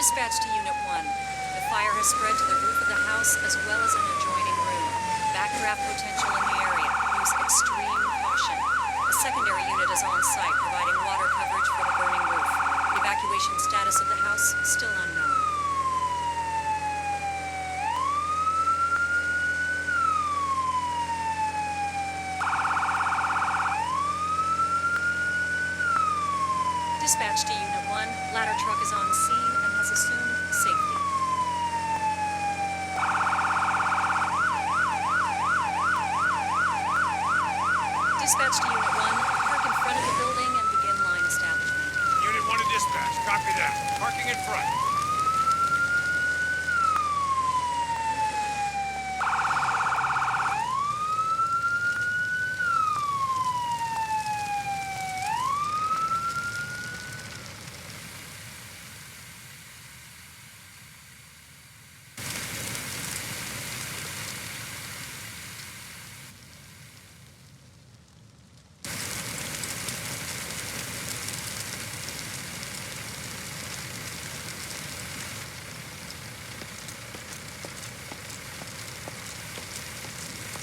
Dispatch to Unit 1. The fire has spread to the roof of the house as well as an adjoining room. Backdraft potential in the area. Use extreme caution. A secondary unit is on site, providing water coverage for the burning roof. Evacuation status of the house still unknown. Dispatch to Unit 1. Ladder truck is on scene and has assumed safety. Dispatch to Unit 1. Park in front of the building and begin line establishment. Unit 1 to dispatch. Copy that. Parking in front.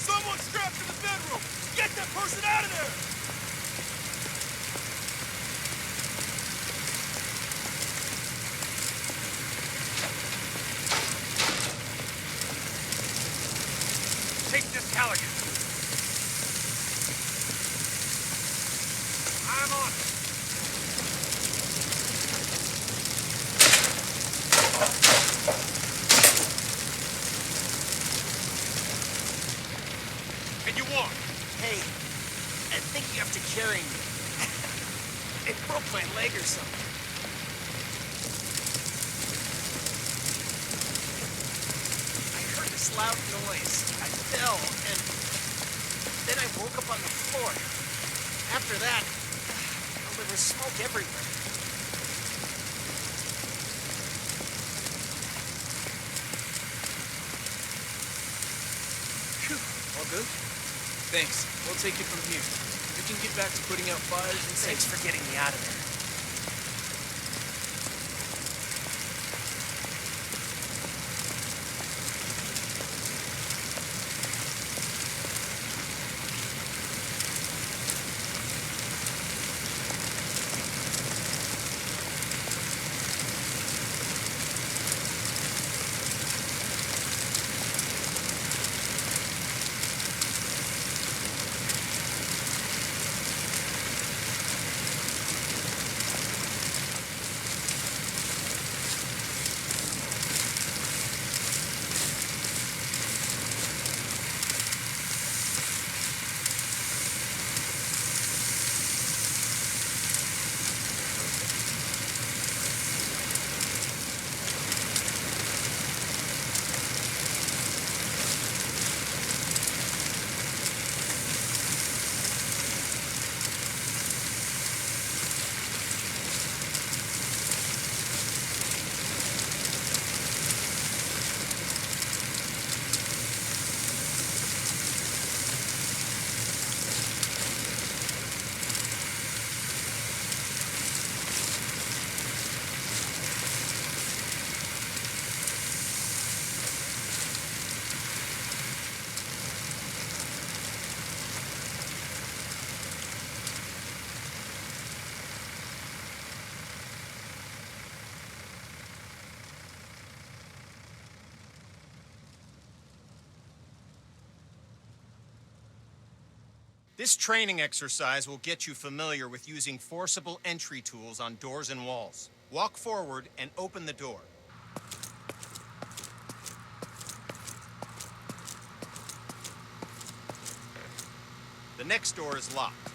Someone strapped to the bedroom! Get that person out of there! Take this Halligan. I'm on it. And you want? Hey, I think you have to carry me. It broke my leg or something. I heard this loud noise. I fell, and then I woke up on the floor. After that, well, there was smoke everywhere. Phew, all good? Thanks. We'll take it from here. We can get back to putting out fires and Thanks for getting me out of there. This training exercise will get you familiar with using forcible entry tools on doors and walls. Walk forward and open the door. The next door is locked.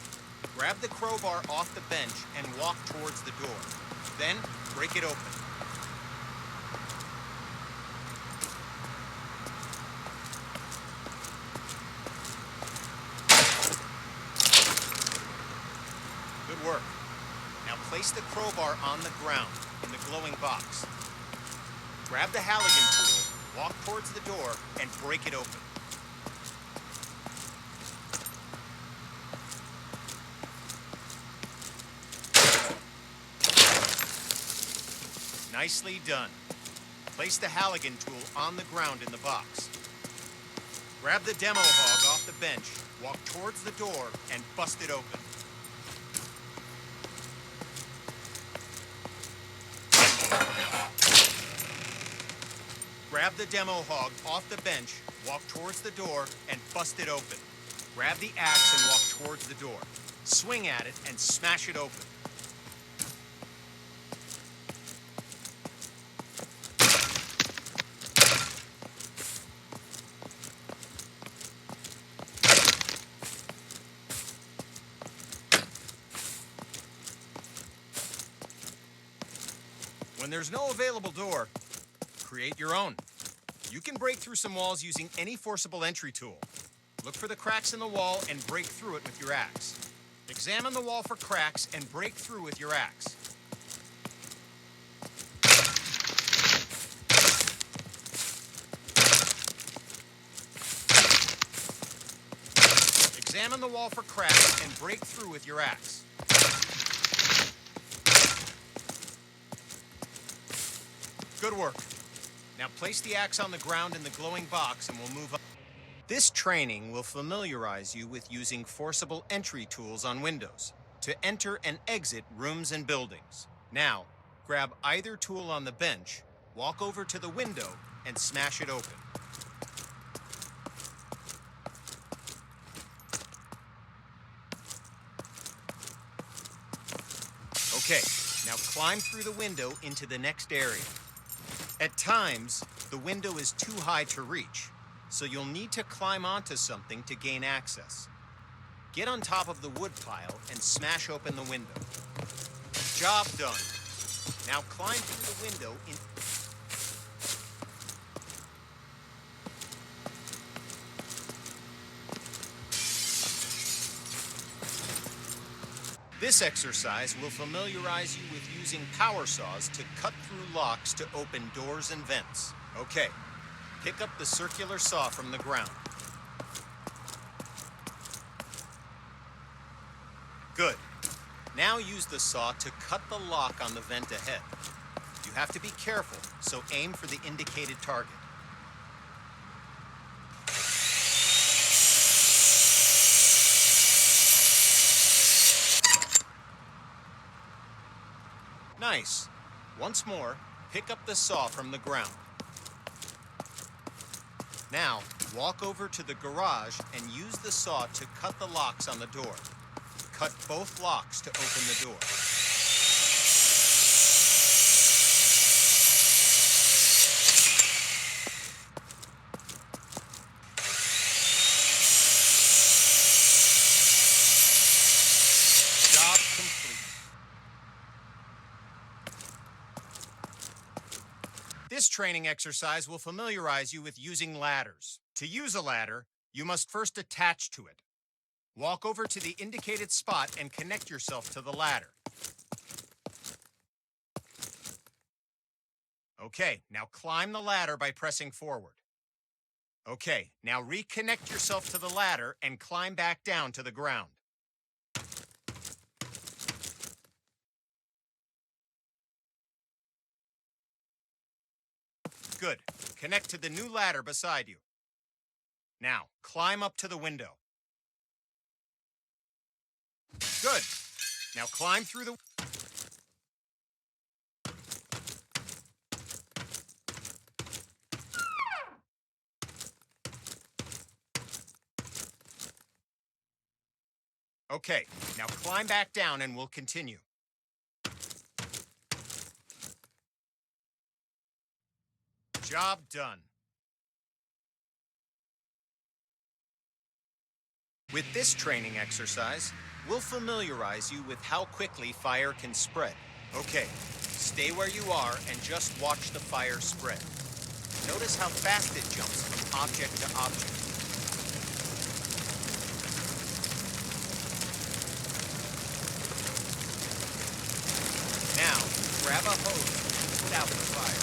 Grab the crowbar off the bench and walk towards the door. Then, break it open. Good work. Now place the crowbar on the ground in the glowing box. Grab the Halligan tool, walk towards the door, and break it open. Nicely done. Place the Halligan tool on the ground in the box. Grab the demo hog off the bench, walk towards the door, and bust it open. Grab the demo hog off the bench, walk towards the door, and bust it open. Grab the axe and walk towards the door. Swing at it and smash it open. When there's no available door, create your own. You can break through some walls using any forcible entry tool. Look for the cracks in the wall and break through it with your axe. Examine the wall for cracks and break through with your axe. Examine the wall for cracks and break through with your axe. Good work. Now place the axe on the ground in the glowing box and we'll move on. This training will familiarize you with using forcible entry tools on windows to enter and exit rooms and buildings. Now, grab either tool on the bench, walk over to the window, and smash it open. Okay, now climb through the window into the next area. At times, the window is too high to reach, so you'll need to climb onto something to gain access. Get on top of the wood pile and smash open the window. Job done. Now climb through the window in... This exercise will familiarize you with using power saws to cut through locks to open doors and vents. Okay, pick up the circular saw from the ground. Good. Now use the saw to cut the lock on the vent ahead. You have to be careful, so aim for the indicated target. Nice. Once more, pick up the saw from the ground. Now, walk over to the garage and use the saw to cut the locks on the door. Cut both locks to open the door. Job complete. This training exercise will familiarize you with using ladders. To use a ladder, you must first attach to it. Walk over to the indicated spot and connect yourself to the ladder. Okay, now climb the ladder by pressing forward. Okay, now reconnect yourself to the ladder and climb back down to the ground. Good. Connect to the new ladder beside you. Now, climb up to the window. Good. Now climb through the... Okay, now climb back down and we'll continue. Job done. With this training exercise, we'll familiarize you with how quickly fire can spread. Okay, stay where you are and just watch the fire spread. Notice how fast it jumps from object to object. Now, grab a hose and put out the fire.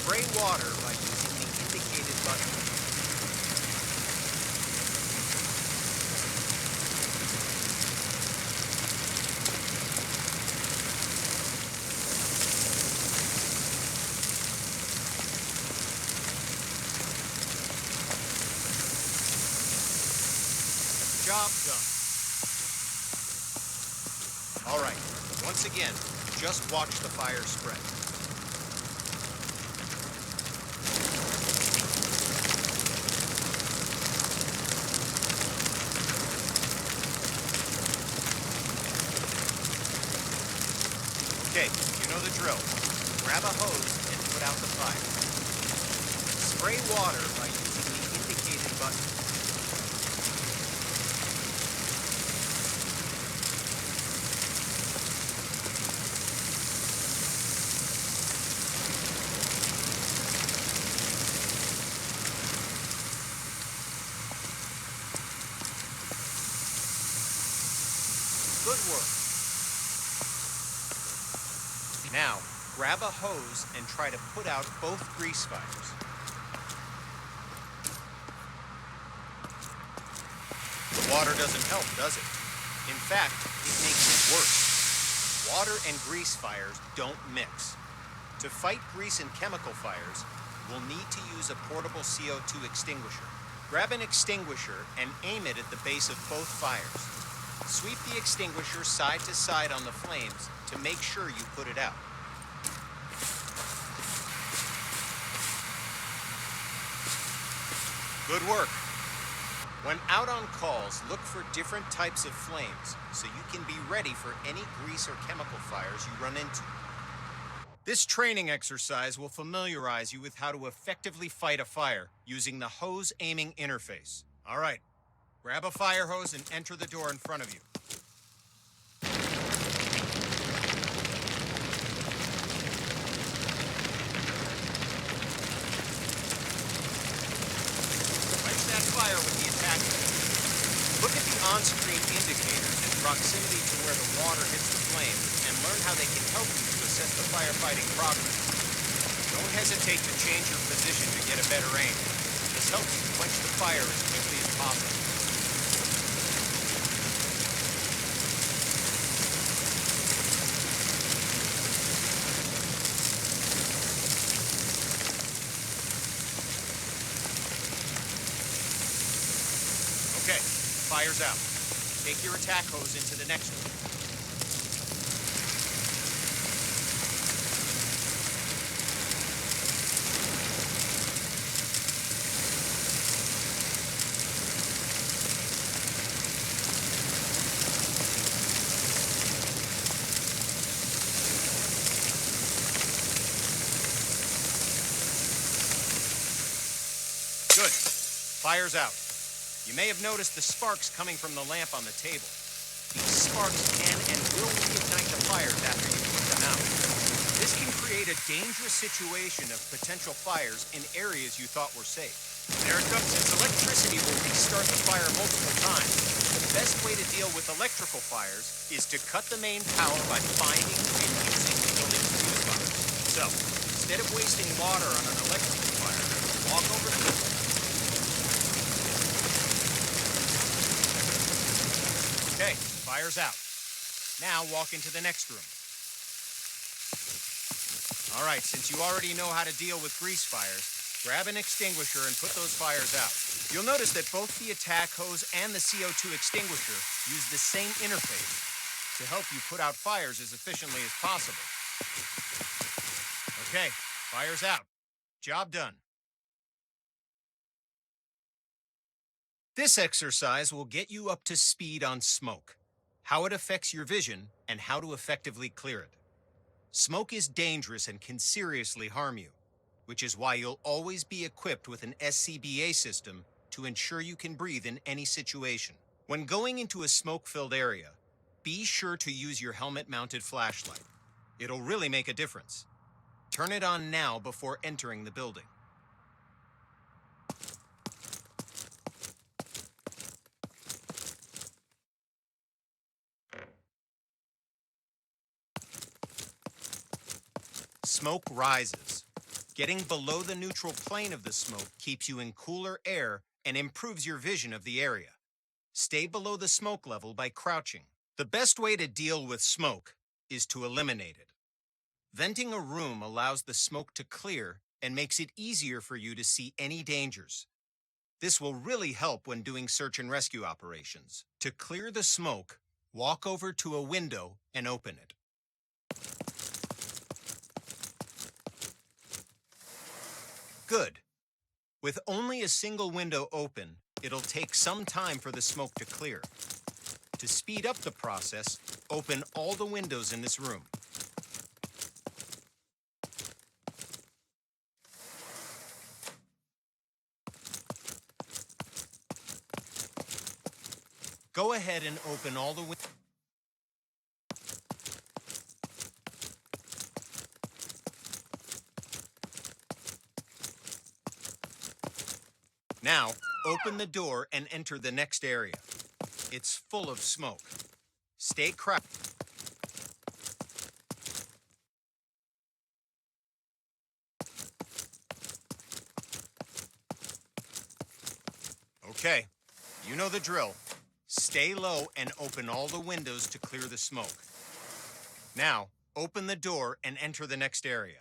Spray water by using the indicated button. Job done. All right, once again, just watch the fire spread. Okay, you know the drill. Grab a hose and put out the fire. Spray water by using the indicated button. Good work. Now, grab a hose and try to put out both grease fires. The water doesn't help, does it? In fact, it makes it worse. Water and grease fires don't mix. To fight grease and chemical fires, we'll need to use a portable CO2 extinguisher. Grab an extinguisher and aim it at the base of both fires. Sweep the extinguisher side to side on the flames to make sure you put it out. Good work. When out on calls, look for different types of flames so you can be ready for any grease or chemical fires you run into. This training exercise will familiarize you with how to effectively fight a fire using the hose aiming interface. All right, grab a fire hose and enter the door in front of you. Quench that fire with the attack hose. Look at the on-screen indicators in proximity to where the water hits the flame and learn how they can help you to assess the firefighting progress. Don't hesitate to change your position to get a better aim. This helps you quench the fire as quickly as possible. Okay, fire's out. Take your attack hose into the next room. Good. Fire's out. You may have noticed the sparks coming from the lamp on the table. These sparks can and will reignite the fires after you put them out. This can create a dangerous situation of potential fires in areas you thought were safe. There it comes. Since electricity will restart the fire multiple times, the best way to deal with electrical fires is to cut the main power by finding and using the building's fuse box. So, instead of wasting water on an electrical fire, walk over to the Okay, fire's out. Now walk into the next room. All right, since you already know how to deal with grease fires, grab an extinguisher and put those fires out. You'll notice that both the attack hose and the CO2 extinguisher use the same interface to help you put out fires as efficiently as possible. Okay, fire's out. Job done. This exercise will get you up to speed on smoke, how it affects your vision, and how to effectively clear it. Smoke is dangerous and can seriously harm you, which is why you'll always be equipped with an SCBA system to ensure you can breathe in any situation. When going into a smoke-filled area, be sure to use your helmet-mounted flashlight. It'll really make a difference. Turn it on now before entering the building. Smoke rises. Getting below the neutral plane of the smoke keeps you in cooler air and improves your vision of the area. Stay below the smoke level by crouching. The best way to deal with smoke is to eliminate it. Venting a room allows the smoke to clear and makes it easier for you to see any dangers. This will really help when doing search and rescue operations. To clear the smoke, walk over to a window and open it. Good. With only a single window open, it'll take some time for the smoke to clear. To speed up the process, open all the windows in this room. Go ahead and open all the windows. Now, open the door and enter the next area. It's full of smoke. Stay crouched. Okay, you know the drill. Stay low and open all the windows to clear the smoke. Now, open the door and enter the next area.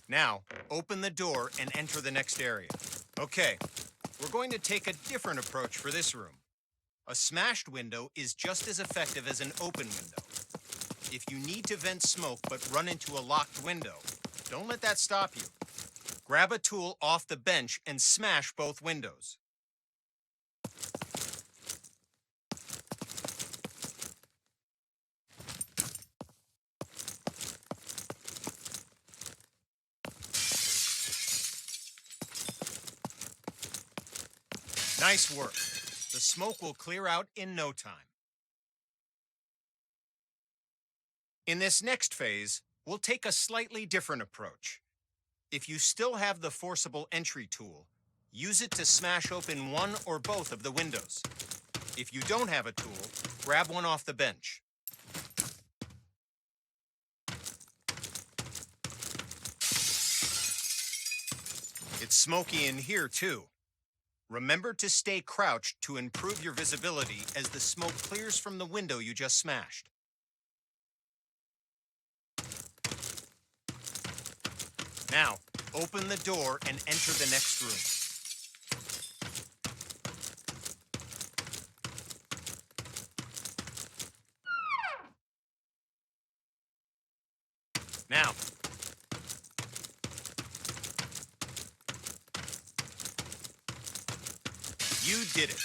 Now, open the door and enter the next area. Okay, we're going to take a different approach for this room. A smashed window is just as effective as an open window. If you need to vent smoke but run into a locked window, don't let that stop you. Grab a tool off the bench and smash both windows. Nice work. The smoke will clear out in no time. In this next phase, we'll take a slightly different approach. If you still have the forcible entry tool, use it to smash open one or both of the windows. If you don't have a tool, grab one off the bench. It's smoky in here, too. Remember to stay crouched to improve your visibility as the smoke clears from the window you just smashed. Now, open the door and enter the next room. Now, you did it.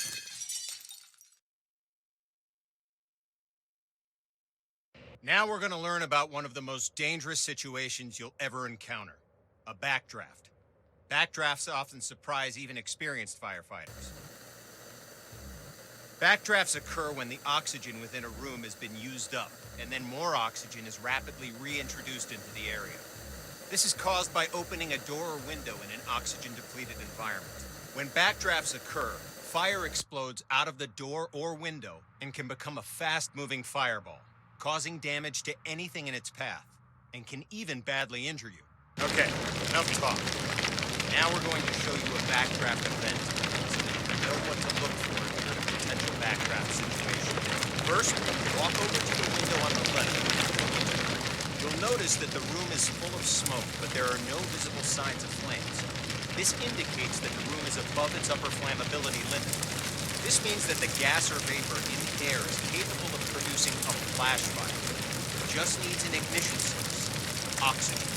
Now we're going to learn about one of the most dangerous situations you'll ever encounter. A backdraft. Backdrafts often surprise even experienced firefighters. Backdrafts occur when the oxygen within a room has been used up, and then more oxygen is rapidly reintroduced into the area. This is caused by opening a door or window in an oxygen-depleted environment. When backdrafts occur, fire explodes out of the door or window and can become a fast-moving fireball, causing damage to anything in its path, and can even badly injure you. Okay, enough talk. Now we're going to show you a backdraft event so that you can know what to look for in a potential backdraft situation. First, walk over to the window on the left. You'll notice that the room is full of smoke, but there are no visible signs of flames. This indicates that the room is above its upper flammability limit. This means that the gas or vapor in the air is capable of producing a flash fire. It just needs an ignition source, oxygen.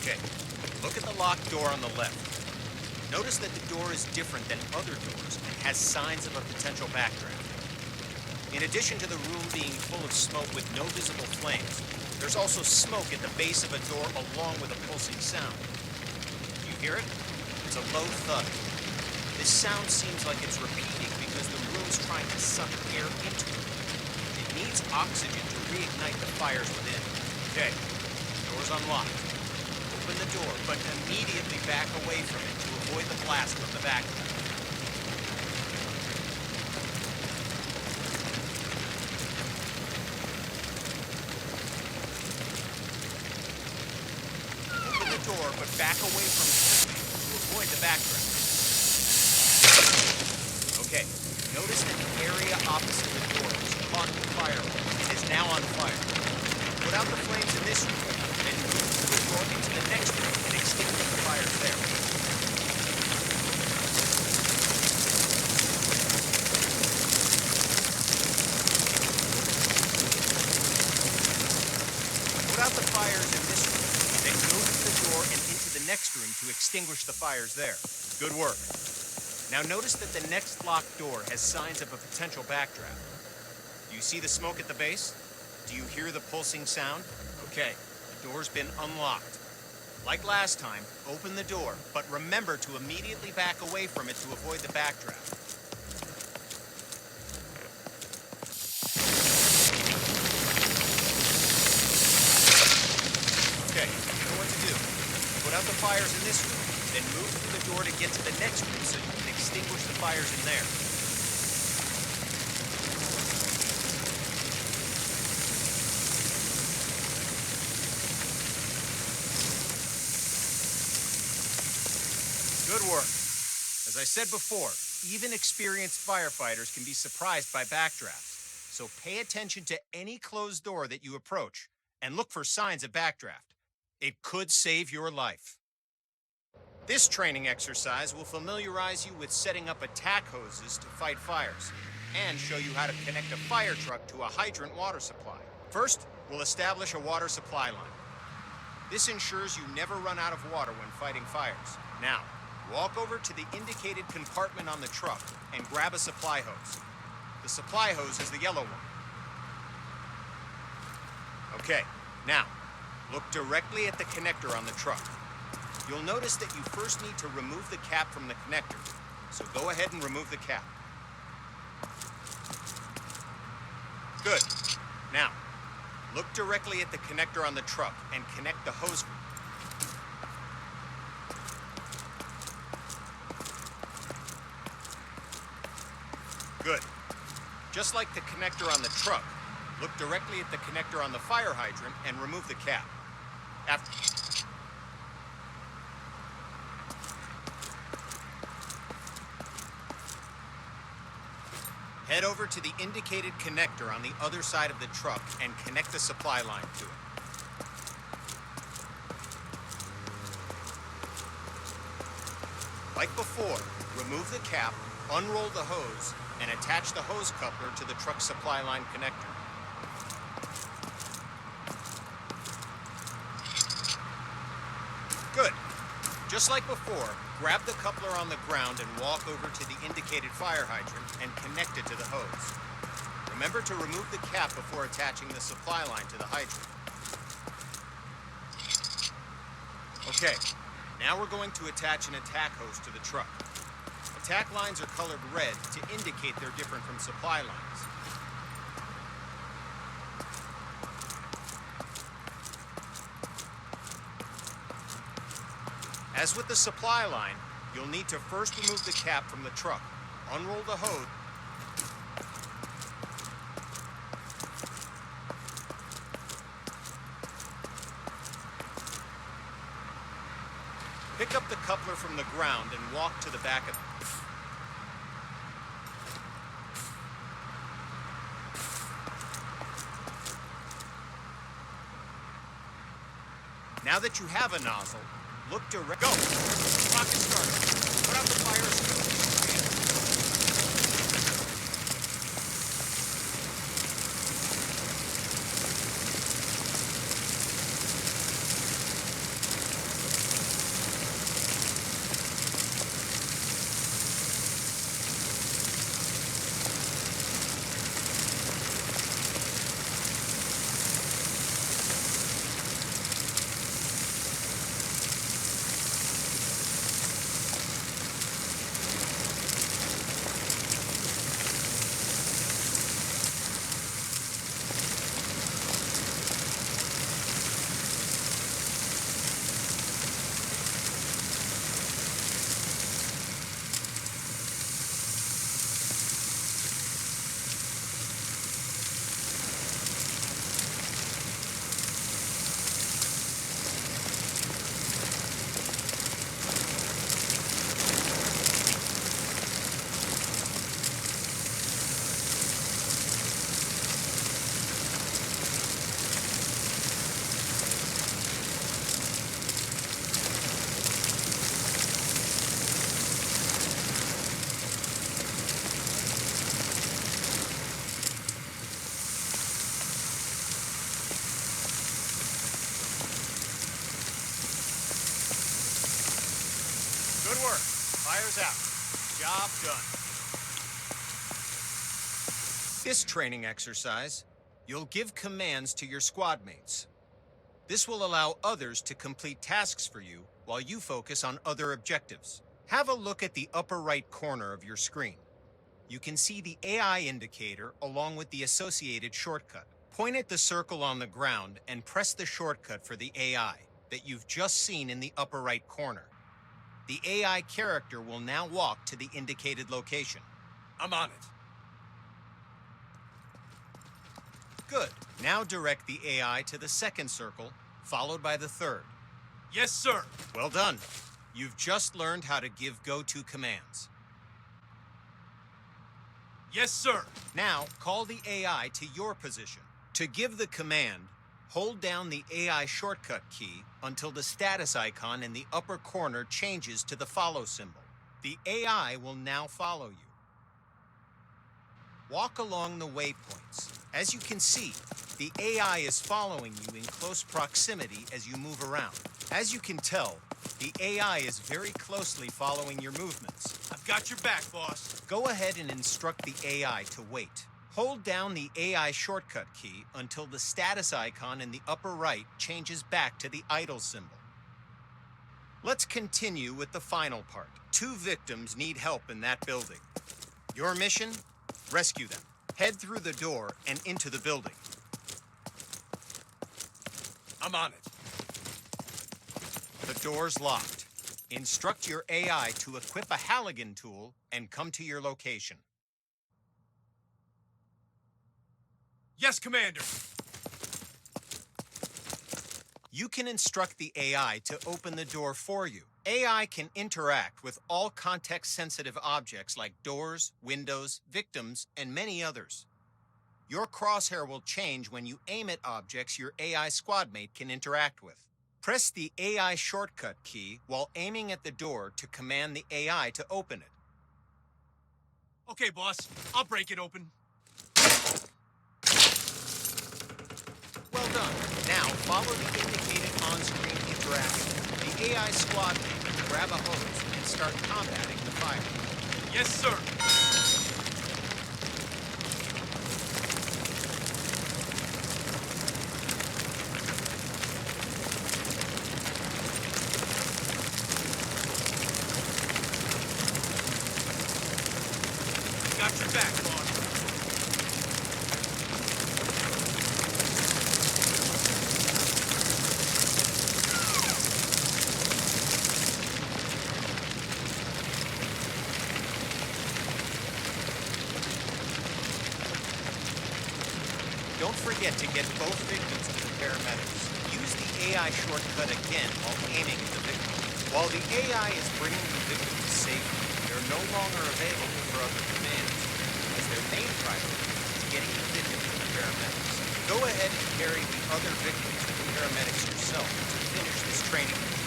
Okay, look at the locked door on the left. Notice that the door is different than other doors and has signs of a potential backdraft. In addition to the room being full of smoke with no visible flames, there's also smoke at the base of a door along with a pulsing sound. You hear it? It's a low thud. This sound seems like it's repeating because the room's trying to suck air into it. It needs oxygen to reignite the fires within. Okay, door's unlocked. Open the door, but immediately back away from it to avoid the blast from the backdraft. but back away from it to avoid the backdraft. Okay, notice that the area opposite the door is caught in fire and is now on fire. Put out the flames in this room, then move through the door into the next room and extinguish the fires there. Put out the fires in this room, then go through the door and into the next room to extinguish the fires there. Good work. Now notice that the next locked door has signs of a potential backdraft. Do you see the smoke at the base? Do you hear the pulsing sound? Okay, the door's been unlocked. Like last time, open the door, but remember to immediately back away from it to avoid the backdraft. Okay, you know what to do. Put out the fires in this room, then move through the door to get to the next room so you can extinguish the fires in there. Good work. As I said before, even experienced firefighters can be surprised by backdrafts. So pay attention to any closed door that you approach and look for signs of backdraft. It could save your life. This training exercise will familiarize you with setting up attack hoses to fight fires and show you how to connect a fire truck to a hydrant water supply. First, we'll establish a water supply line. This ensures you never run out of water when fighting fires. Now, walk over to the indicated compartment on the truck and grab a supply hose. The supply hose is the yellow one. Okay, now, look directly at the connector on the truck. You'll notice that you first need to remove the cap from the connector, so go ahead and remove the cap. Good. Now, look directly at the connector on the truck and connect the hose. Good. Just like the connector on the truck, look directly at the connector on the fire hydrant and remove the cap. Head over to the indicated connector on the other side of the truck and connect the supply line to it. Like before, remove the cap, unroll the hose, and attach the hose coupler to the truck supply line connector. Good. Just like before, grab the coupler on the ground and walk over to the indicated fire hydrant and connect it to the hose. Remember to remove the cap before attaching the supply line to the hydrant. Okay, now we're going to attach an attack hose to the truck. Attack lines are colored red to indicate they're different from supply lines. As with the supply line, you'll need to first remove the cap from the truck, unroll the hose, pick up the coupler from the ground and walk to the back of it. Now that you have a nozzle, look direct. Go! Rocket started. Put out the fire escape. Fire's out. Job done. This training exercise, you'll give commands to your squad mates. This will allow others to complete tasks for you while you focus on other objectives. Have a look at the upper right corner of your screen. You can see the AI indicator along with the associated shortcut. Point at the circle on the ground and press the shortcut for the AI that you've just seen in the upper right corner. The AI character will now walk to the indicated location. I'm on it. Good. Now direct the AI to the second circle, followed by the third. Yes, sir. Well done. You've just learned how to give go-to commands. Yes, sir. Now, call the AI to your position. To give the command, hold down the AI shortcut key until the status icon in the upper corner changes to the follow symbol. The AI will now follow you. Walk along the waypoints. As you can see, the AI is following you in close proximity as you move around. As you can tell, the AI is very closely following your movements. I've got your back, boss. Go ahead and instruct the AI to wait. Hold down the AI shortcut key until the status icon in the upper right changes back to the idle symbol. Let's continue with the final part. 2 victims need help in that building. Your mission? Rescue them. Head through the door and into the building. I'm on it. The door's locked. Instruct your AI to equip a Halligan tool and come to your location. Yes, Commander. You can instruct the AI to open the door for you. AI can interact with all context-sensitive objects like doors, windows, victims, and many others. Your crosshair will change when you aim at objects your AI squadmate can interact with. Press the AI shortcut key while aiming at the door to command the AI to open it. Okay, boss. I'll break it open. Well done. Now, follow the indicated on-screen interaction. The AI squadmate will grab a hose and start combating the fire. Yes, sir. Got your back, boss. Don't forget to get both victims to the paramedics. Use the AI shortcut again while aiming at the victim. While the AI is bringing the victim to safety, they're no longer available for other commands, as their main priority is getting the victim to the paramedics. Go ahead and carry the other victims to the paramedics yourself to finish this training mission.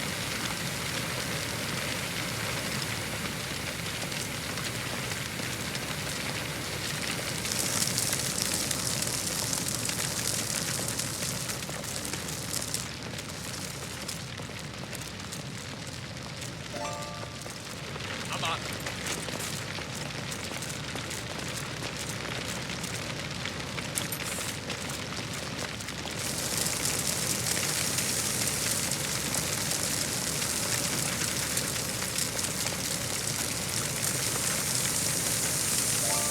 I'm on it.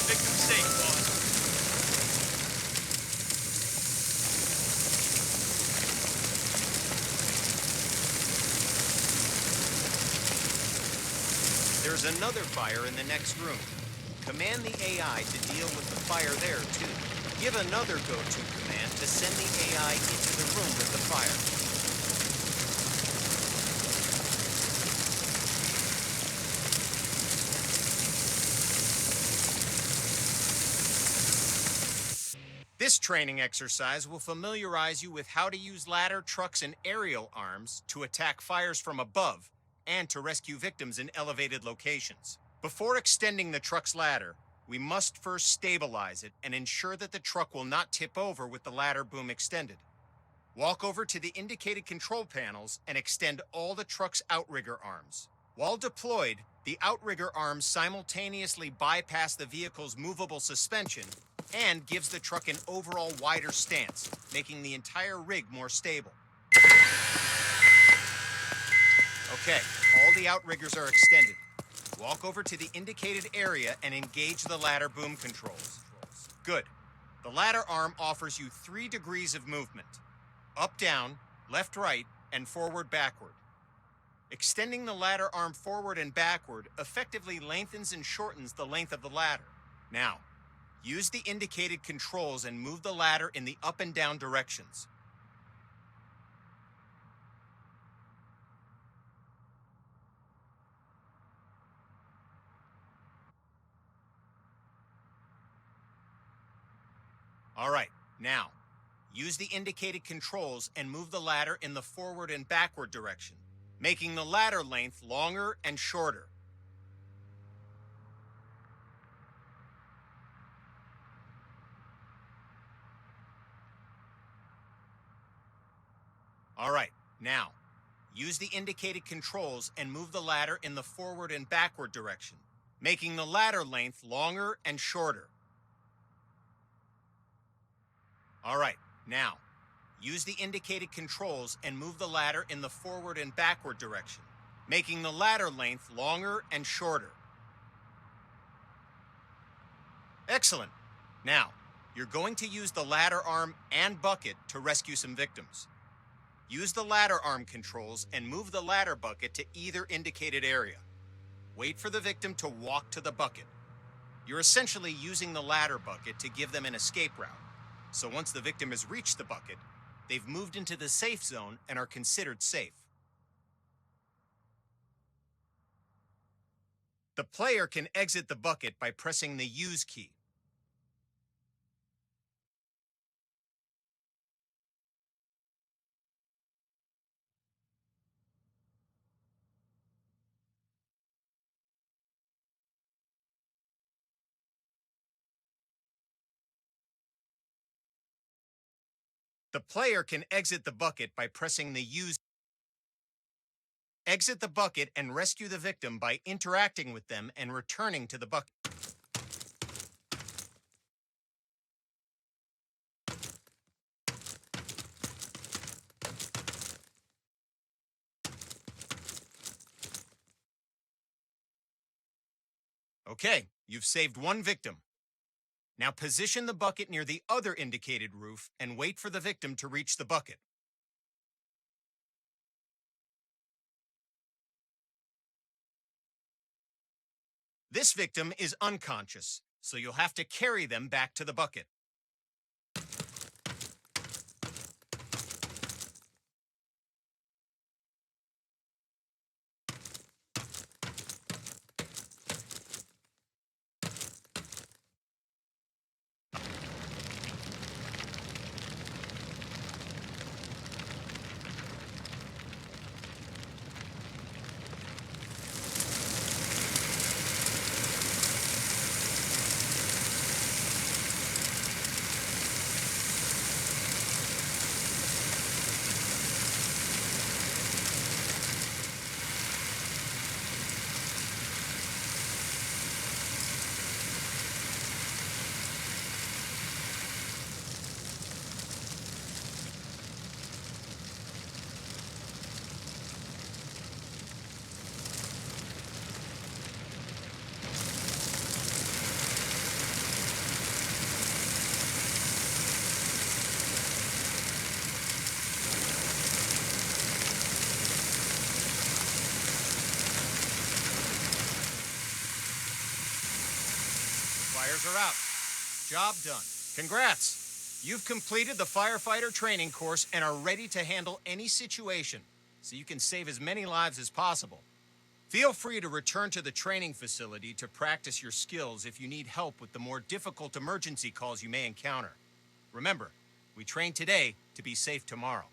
Victim safe, boss. There's another fire in the next room. Command the AI to deal with the fire there, too. Give another go-to command to send the AI into the room with the fire. This training exercise will familiarize you with how to use ladder trucks and aerial arms to attack fires from above and to rescue victims in elevated locations. Before extending the truck's ladder, we must first stabilize it and ensure that the truck will not tip over with the ladder boom extended. Walk over to the indicated control panels and extend all the truck's outrigger arms. While deployed, the outrigger arms simultaneously bypass the vehicle's movable suspension and gives the truck an overall wider stance, making the entire rig more stable. Okay, all the outriggers are extended. Walk over to the indicated area and engage the ladder boom controls. Good. The ladder arm offers you 3 degrees of movement: up, down, left, right, and forward, backward. Extending the ladder arm forward and backward effectively lengthens and shortens the length of the ladder. Now, use the indicated controls and move the ladder in the up and down directions. All right, now, use the indicated controls and move the ladder in the forward and backward direction, making the ladder length longer and shorter. All right, now, use the indicated controls and move the ladder in the forward and backward direction, making the ladder length longer and shorter. All right, now, use the indicated controls and move the ladder in the forward and backward direction, making the ladder length longer and shorter. Excellent. Now, you're going to use the ladder arm and bucket to rescue some victims. Use the ladder arm controls and move the ladder bucket to either indicated area. Wait for the victim to walk to the bucket. You're essentially using the ladder bucket to give them an escape route. So once the victim has reached the bucket, they've moved into the safe zone and are considered safe. The player can exit the bucket by pressing the Use key. The player can exit the bucket by pressing the Use. Exit the bucket and rescue the victim by interacting with them and returning to the bucket. Okay, you've saved 1 victim. Now position the bucket near the other indicated roof and wait for the victim to reach the bucket. This victim is unconscious, so you'll have to carry them back to the bucket. Fires are out. Job done. Congrats! You've completed the firefighter training course and are ready to handle any situation, so you can save as many lives as possible. Feel free to return to the training facility to practice your skills if you need help with the more difficult emergency calls you may encounter. Remember, we train today to be safe tomorrow.